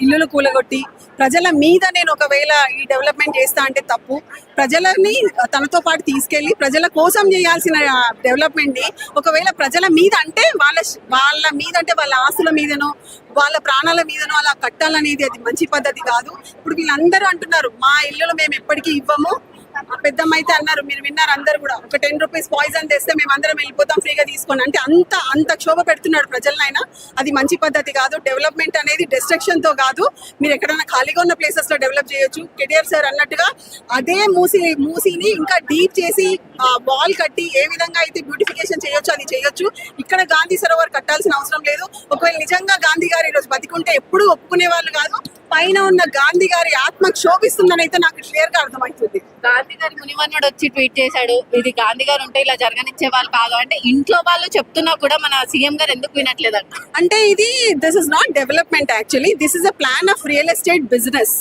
ఇల్లులు కూలగొట్టి ప్రజల మీద నేను ఒకవేళ ఈ డెవలప్మెంట్ చేస్తా అంటే తప్పు. ప్రజలని తనతో పాటు తీసుకెళ్లి ప్రజల కోసం చేయాల్సిన డెవలప్మెంట్ ని ఒకవేళ ప్రజల మీద అంటే వాళ్ళ మీద అంటే వాళ్ళ ఆస్తుల మీదనో వాళ్ళ ప్రాణాల మీదనో అలా కట్టాలనేది అది మంచి పద్ధతి కాదు. ఇప్పుడు వీళ్ళందరూ అంటున్నారు మా ఇల్లులు మేము ఎప్పటికీ ఇవ్వము. పెద్దమ్మ అయితే అన్నారు, మీరు విన్నారు అందరు కూడా, ఒక 10 రూపీస్ పాయిజన్ తెస్తే మేము అందరం వెళ్ళిపోతాం ఫ్రీగా తీసుకొని అంటే అంత క్షోభ పెడుతున్నాడు ప్రజలనైనా. అది మంచి పద్ధతి కాదు. డెవలప్మెంట్ అనేది డిస్ట్రక్షన్ తో కాదు. మీరు ఎక్కడైనా ఖాళీగా ఉన్న ప్లేసెస్ లో డెవలప్ చేయొచ్చు. కేటీఆర్ సార్ అన్నట్టుగా అదే మూసీని ఇంకా డీప్ చేసి వాల్ కట్టి ఏ విధంగా అయితే బ్యూటిఫికేషన్ చేయొచ్చు అది చేయొచ్చు. ఇక్కడ గాంధీ సరోవర్ కట్టాల్సిన అవసరం లేదు. ఒకవేళ నిజంగా గాంధీ గారు ఈరోజు బతికుంటే ఎప్పుడు ఒప్పుకునే వాళ్ళు కాదు. పైన ఉన్న గాంధీ గారి ఆత్మ క్షోభిస్తుందని అయితే నాకు క్లియర్ గా అర్థమవుతుంది. గాంధీ గారి మునిమన్నుడు వచ్చి ట్వీట్ చేశాడు, ఇది గాంధీ గారు ఉంటే ఇలా జరగనిచ్చే వాళ్ళు కాదు అంటే. ఇంట్లో వాళ్ళు చెప్తున్నా కూడా మన సీఎం గారు ఎందుకు వినట్లేదంట అంటే ఇది this is not development actually. This is a plan of real estate business.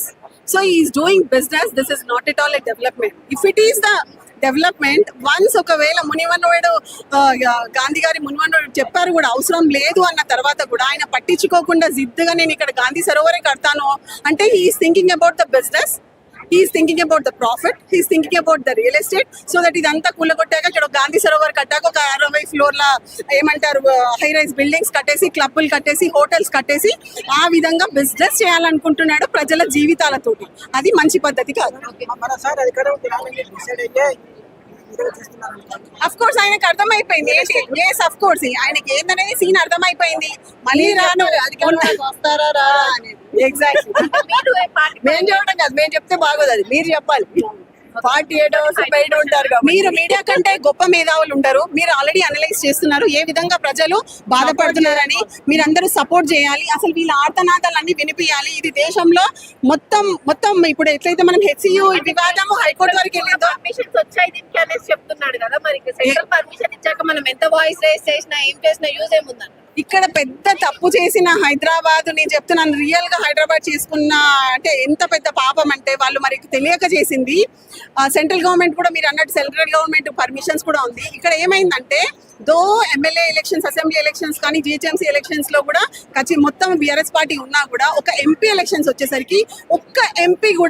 So he is doing business. This is not at all a development. If it is the development once ఒకవేళ మునిమన్నుడు గాంధీ గారి మునిమన్నుడు చెప్పారు కూడా అవసరం లేదు అన్న తర్వాత కూడా ఆయన పట్టించుకోకుండా జిద్దుగా నేను ఇక్కడ గాంధీ సరోవరే కడతాను అంటే he's thinking about the business, he's thinking about the profit, he's thinking about the real estate. So that ఇదంతా కూలగొట్టాక ఇక్కడ గాంధీ సరోవర్ కట్టాక ఒక 60 ఫ్లోర్ల ఏమంటారు హై రైజ్ బిల్డింగ్స్ కట్టేసి క్లబ్బులు కట్టేసి హోటల్స్ కట్టేసి ఆ విధంగా బిజినెస్ చేయాలనుకుంటున్నాడు ప్రజల జీవితాలతోటి. అది మంచి పద్ధతి కాదు. అఫ్ కోర్స్ ఆయనకు అర్థమైపోయింది ఏంటి. ఎస్ అఫ్ కోర్స్ ఆయనకి ఏందనేది సీన్ అర్థమైపోయింది. మళ్ళీ రాను వస్తారా రా అనేది. ఎగ్జాక్ట్లీ. మేము చెప్పడం కాదు, మేము చెప్తే బాగోదు, అది మీరు చెప్పాలి. 48 hours బయట ఉంటారు. మీరు మీడియా కంటే గొప్ప మేధావులు ఉంటారు. మీరు ఆల్రెడీ అనలైజ్ చేస్తున్నారు ఏ విధంగా ప్రజలు బాధపడుతున్నారని. మీరందరూ సపోర్ట్ చేయాలి. అసలు వీళ్ళ ఆర్తనాదాలన్నీ వినిపించాలి. ఇది దేశంలో మొత్తం ఇప్పుడు ఎట్లయితే మనం హెచ్సియు వివాదము హైకోర్టు వరకు వెళ్ళిందో పర్మిషన్స్ వచ్చాయి దీనికి అనేసి చెప్తున్నాడు కదా. మరి సెంట్రల్ పర్మిషన్ ఇచ్చాక మనం ఎంత వాయిస్ రేస్ చేసినా ఏం చేసినా యూజ్ ఏముందండి. ఇక్కడ పెద్ద తప్పు చేసిన హైదరాబాద్, నేను చెప్తున్నాను రియల్ గా హైదరాబాద్ చేసుకున్న అంటే ఎంత పెద్ద పాపం అంటే వాళ్ళు మరి తెలియక చేసింది. సెంట్రల్ గవర్నమెంట్ కూడా మీరు అన్నట్టు సెంట్రల్ గవర్నమెంట్ పర్మిషన్స్ కూడా ఉంది. ఇక్కడ ఏమైందంటే దో ఎమ్మెల్యే ఎలక్షన్స్, అసెంబ్లీ ఎలక్షన్స్ కానీ జిహెచ్ఎంసీ ఎలక్షన్స్ లో కూడా మొత్తం బీఆర్ఎస్ పార్టీ ఉన్నా కూడా ఒక ఎంపీ ఎలక్షన్స్ వచ్చేసరికి ఒక్క ఎంపీ కూడా